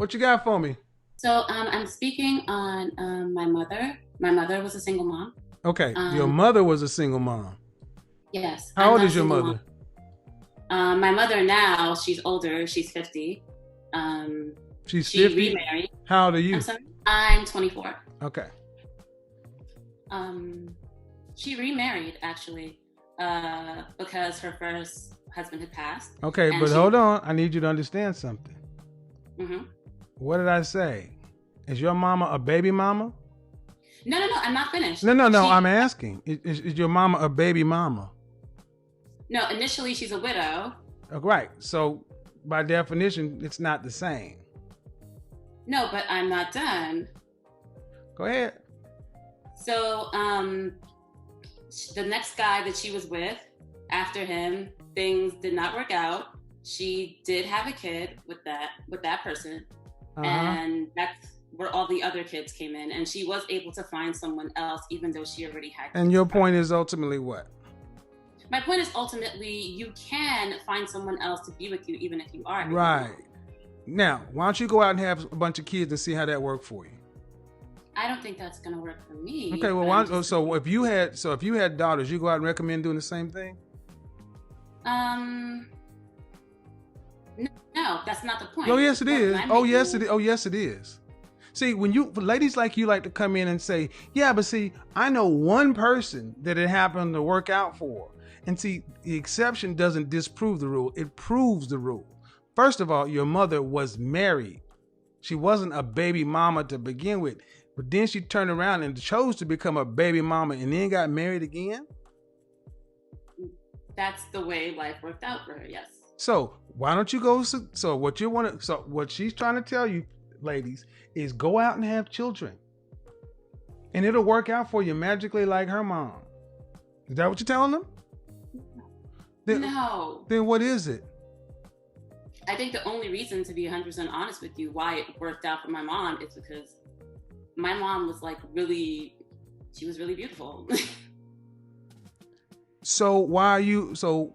What you got for me? So I'm speaking on my mother. My mother was a single mom. Okay, your Um, mother was a single mom. yes, How I'm old not a is your single mom. mother? My mother now, she's older. She's 50. Um, She's she 50. remarried. How old are I'm you? sorry. I'm 24. Okay. Um, she remarried actually because her first husband had passed, Okay, and but hold on. I need you to understand something. Mhm. What did I say? Is your mama a baby mama? No. I'm not finished. No. I'm asking. Is your mama a baby mama? No. Initially, she's a widow. Right. So by definition, it's not the same. No, but I'm not done. Go ahead. So, the next guy that she was with, after him, things did not work out. She did have a kid with that person, and that's where all the other kids came in. And she was able to find someone else, even though she already had And kids your with her. point is ultimately what? My point is ultimately you can find someone else to be with you, even if you are. Right. Now, why don't you go out and have a bunch of kids and see how that worked for you? I don't think that's gonna work for me. Okay, well, so if you had daughters, you go out and recommend doing the same thing? No, that's not the point. Oh yes, it is. Point Oh yes, it is. Oh yes, it is. See, when ladies like you like to come in and say, yeah, but see, I know one person that it happened to work out for. And see, the exception doesn't disprove the rule, it proves the rule. First of all, your mother was married. She wasn't a baby mama to begin with. But then she turned around and chose to become a baby mama and then got married again. That's the way life worked out for her, yes. So why don't you go? So what she's trying to tell you, ladies, is go out and have children, and it'll work out for you magically like her mom. Is that what you're telling them? No. Then what is it? I think the only reason, to be 100% honest with you, why it worked out for my mom is because my mom was she was really beautiful. So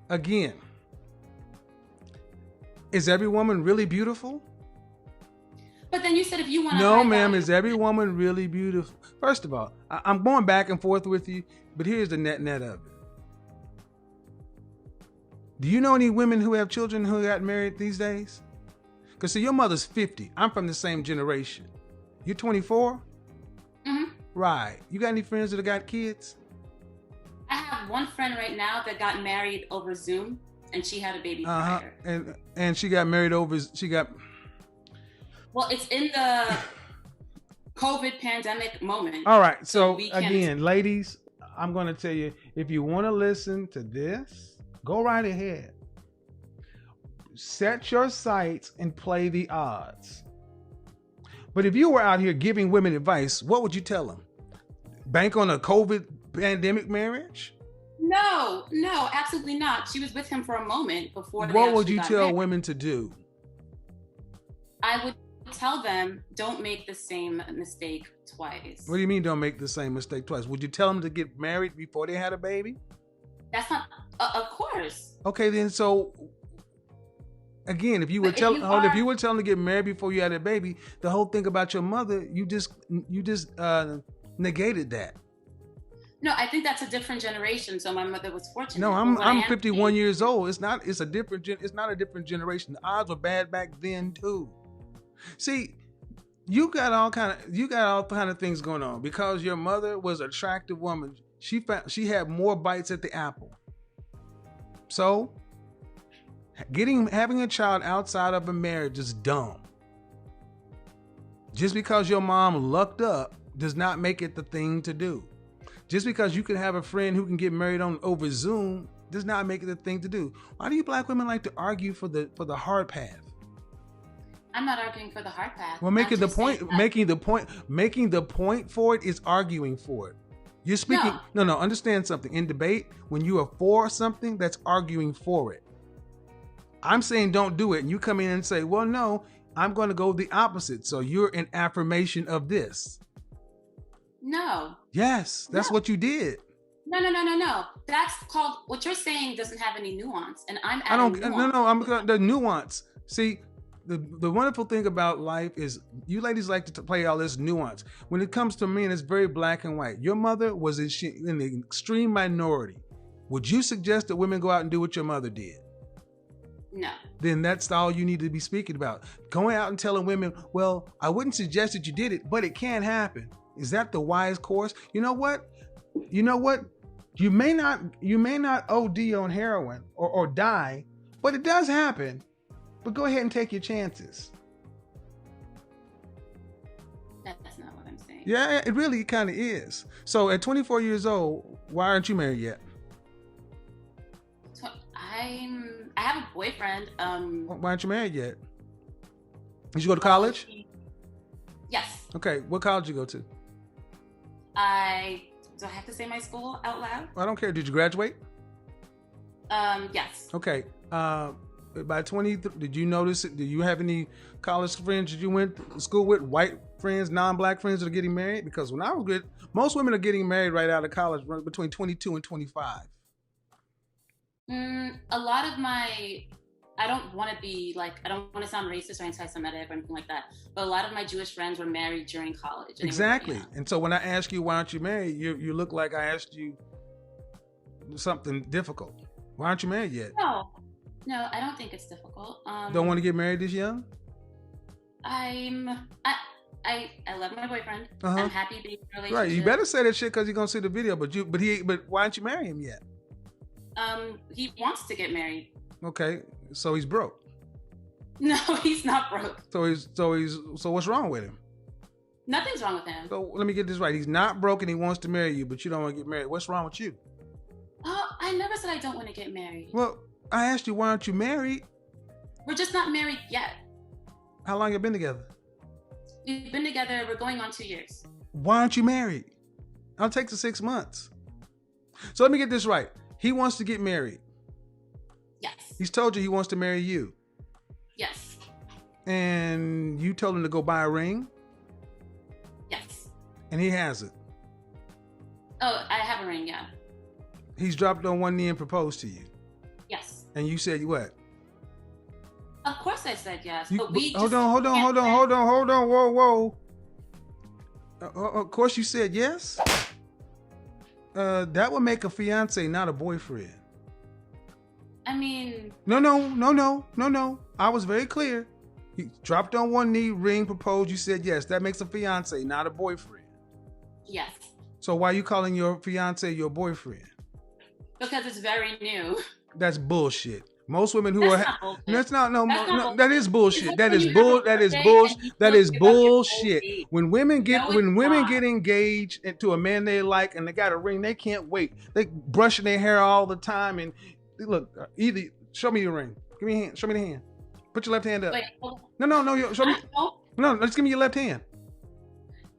again, is every woman really beautiful? But then you said if you want to. No, ma'am, is every woman really beautiful? First of all, I'm going back and forth with you, but here's the net of it. Do you know any women who have children who got married these days? Because see, your mother's 50. I'm from the same generation. You're 24? Mm-hmm. Right. You got any friends that have got kids? I have one friend right now that got married over Zoom, and she had a baby prior. And she got married over. Well, it's in the COVID pandemic moment. All right. So again, ladies, I'm going to tell you, if you want to listen to this, go right ahead. Set your sights and play the odds. But if you were out here giving women advice, what would you tell them? Bank on a COVID pandemic marriage? No, absolutely not. She was with him for a moment before. What would you tell women to do? I would tell them, don't make the same mistake twice. What do you mean don't make the same mistake twice? Would you tell them to get married before they had a baby? That's not, of course. Okay, then so again, if you were telling them to get married before you had a baby, the whole thing about your mother, you just negated that. No, I think that's a different generation. So my mother was fortunate. No, I'm 51 years old. It's not a different generation. The odds were bad back then too. See, you got all kind of things going on because your mother was an attractive woman. She had more bites at the apple. So, having a child outside of a marriage is dumb. Just because your mom lucked up does not make it the thing to do. Just because you can have a friend who can get married over Zoom does not make it the thing to do. Why do you black women like to argue for the hard path? I'm not arguing for the hard path. Well, making the point for it is arguing for it. You're speaking. No. Understand something. In debate, when you are for something, that's arguing for it. I'm saying don't do it, and you come in and say, "Well, no, I'm going to go the opposite." So you're an affirmation of this. No. Yes, that's what you did. No. That's called, what you're saying doesn't have any nuance, and I'm adding nuance. I'm the nuance. See, the wonderful thing about life is you ladies like to play all this nuance. When it comes to men, it's very black and white. Your mother was in the extreme minority. Would you suggest that women go out and do what your mother did? No. Then that's all you need to be speaking about. Going out and telling women, well, I wouldn't suggest that you did it, but it can happen. Is that the wise course? You know what? You may not OD on heroin or die, but it does happen. But go ahead and take your chances. That's not what I'm saying. Yeah, it really kind of is. So at 24 years old, why aren't you married yet? So I have a boyfriend. Why aren't you married yet? Did you go to college? Yes. Okay, what college did you go to? Do I have to say my school out loud? I don't care. Did you graduate? Yes. Okay. By 20, did you notice it? Do you have any college friends that you went to school with? White friends, non-black friends that are getting married? Because when I was good, most women are getting married right out of college between 22 and 25. A lot of my, I don't want to sound racist or anti-Semitic or anything like that, but a lot of my Jewish friends were married during college. Exactly. And so when I ask you, why aren't you married? You look like I asked you something difficult. Why aren't you married yet? No, I don't think it's difficult. Don't want to get married this young? I love my boyfriend. I'm happy being in a relationship. Right, you better say that shit because you're gonna see the video. But why aren't you marry him yet? He wants to get married. Okay, so he's broke. No, he's not broke. So what's wrong with him? Nothing's wrong with him. So let me get this right. He's not broke and he wants to marry you, but you don't want to get married. What's wrong with you? Oh, I never said I don't want to get married. Well, I asked you, why aren't you married? We're just not married yet. How long you been together? We've been together, we're going on 2 years. Why aren't you married? I'll take the 6 months. So let me get this right. He wants to get married. Yes. He's told you he wants to marry you. Yes. And you told him to go buy a ring? Yes. And he has it. Oh, I have a ring, yeah. He's dropped on one knee and proposed to you. Yes. And you said what? Of course I said yes. Hold on. Whoa. Of course you said yes? That would make a fiance, not a boyfriend. I mean... No. I was very clear. He dropped on one knee, ring, proposed, you said yes. That makes a fiance, not a boyfriend. Yes. So why are you calling your fiance your boyfriend? Because it's very new. That's bullshit. Most women who That is bullshit. That is bullshit. When women get engaged to a man they like and they got a ring, they can't wait. They brushing their hair all the time and look, either show me your ring. Give me a hand. Show me the hand. Put your left hand up. Wait, No. Show me. No, just give me your left hand.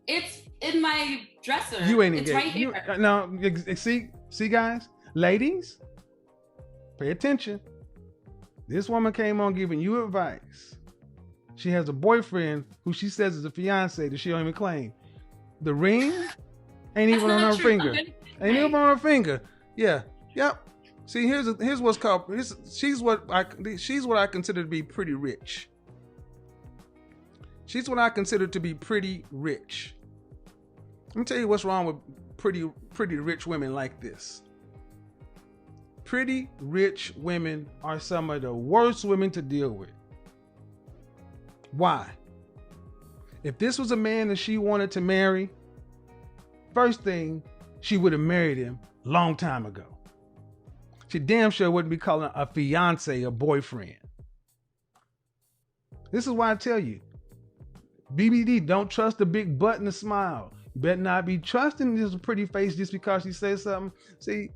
It's in my dresser. You ain't engaged. It's right here. No, see, guys, ladies, pay attention. This woman came on giving you advice. She has a boyfriend who she says is a fiance that she don't even claim. The ring ain't even on her finger. Ain't even on her finger. Yeah. Yep. See, here's what's called. She's what I consider to be pretty rich. She's what I consider to be pretty rich. Let me tell you what's wrong with pretty rich women like this. Pretty rich women are some of the worst women to deal with. Why? If this was a man that she wanted to marry, first thing, she would have married him a long time ago. She damn sure wouldn't be calling a fiance a boyfriend. This is why I tell you, BBD, don't trust the big butt and the smile. You better not be trusting this pretty face just because she says something. See,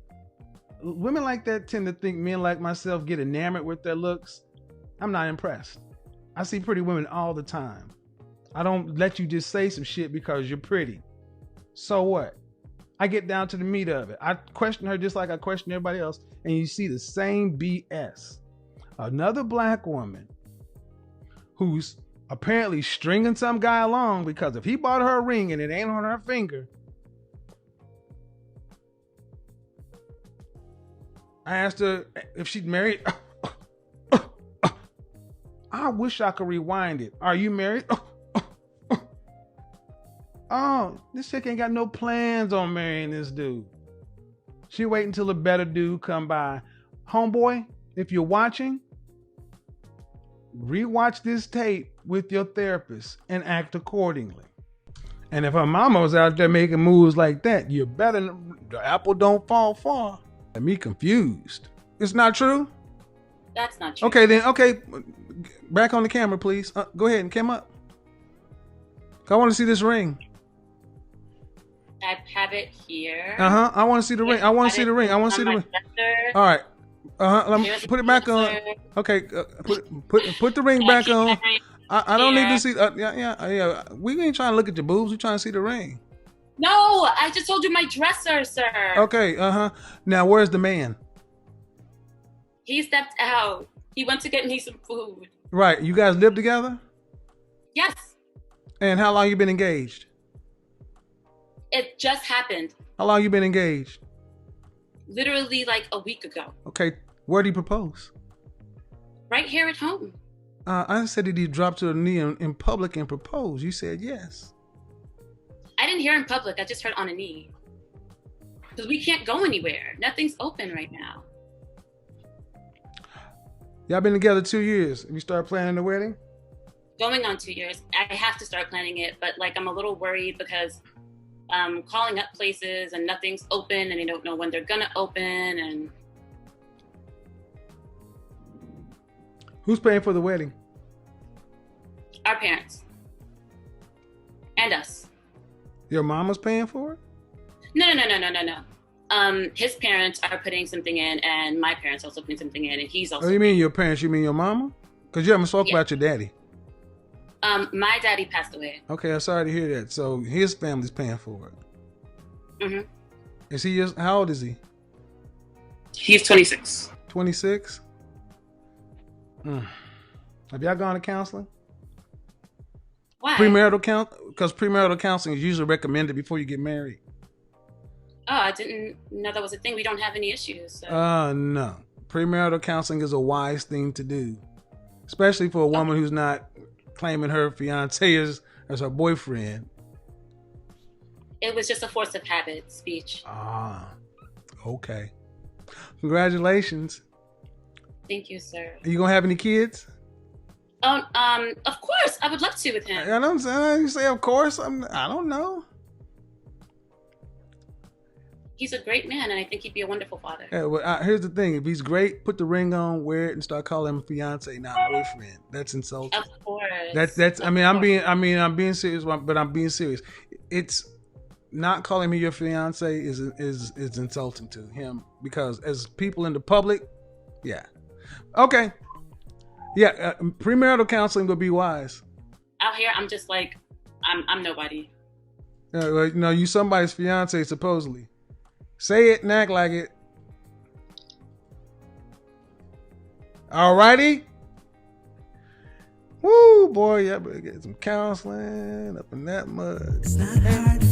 women like that tend to think men like myself get enamored with their looks. I'm not impressed. I see pretty women all the time. I don't let you just say some shit because you're pretty. So what? I get down to the meat of it. I question her just like I question everybody else, and you see the same BS. Another black woman who's apparently stringing some guy along because if he bought her a ring and it ain't on her finger, I asked her if she'd married. I I wish I could rewind it. Are you married? Oh, this chick ain't got no plans on marrying this dude. She wait until a better dude come by. Homeboy, if you're watching, rewatch this tape with your therapist and act accordingly. And if her mama was out there making moves like that, you better, the apple don't fall far. And me confused. It's not true? That's not true. Okay, then, okay. Back on the camera, please. Go ahead and come up. I want to see this ring. I have it here. I want to see the ring. I want to see the ring. I want to see the ring. All right. Let me put it back on. Okay. Put the ring back on. I don't need to see. Yeah. We ain't trying to look at your boobs. We trying to see the ring. No, I just told you my dresser, sir. Okay. Now, where's the man? He stepped out. He went to get me some food. Right. You guys live together? Yes. And how long you been engaged? It just happened. How long you been engaged? Literally like a week ago. Okay. Where did he propose? Right here at home. I said, did he drop to the knee in public and propose? You said yes. I didn't hear in public. I just heard on a knee. Because we can't go anywhere. Nothing's open right now. Y'all been together 2 years. Have you started planning the wedding? Going on 2 years. I have to start planning it, but like I'm a little worried because calling up places and nothing's open and they don't know when they're gonna open. And who's paying for the wedding? our parents and us. Your mama's paying for it? No. His parents are putting something in, and my parents also putting something in, and he's also. Oh, you mean your parents? You mean your mama? Because you haven't spoke about your daddy. My daddy passed away. Okay, I'm sorry to hear that. So his family's paying for it. Mm-hmm. Is he just, how old is he? He's 26. 26? Have y'all gone to counseling? Why? Premarital counseling? Because premarital counseling is usually recommended before you get married. Oh, I didn't know that was a thing. We don't have any issues. So. No. Premarital counseling is a wise thing to do, especially for a woman who's not claiming her fiance as her boyfriend. It was just a force of habit speech. Okay. Congratulations. Thank you, sir. Are you gonna have any kids? Of course, I would love to with him. I don't say. You say of course. I don't know. He's a great man, and I think he'd be a wonderful father. Yeah, well, here's the thing: if he's great, put the ring on, wear it, and start calling him fiance, not boyfriend. That's insulting. Of course. That's. I'm being serious, but I'm being serious. It's not calling me your fiance is insulting to him because as people in the public, yeah, okay, yeah, premarital counseling would be wise. Out here, I'm just like, I'm nobody. No, you somebody's fiance supposedly. Say it and act like it. Alrighty. Woo, boy, y'all better get some counseling up in that mud. It's not hard to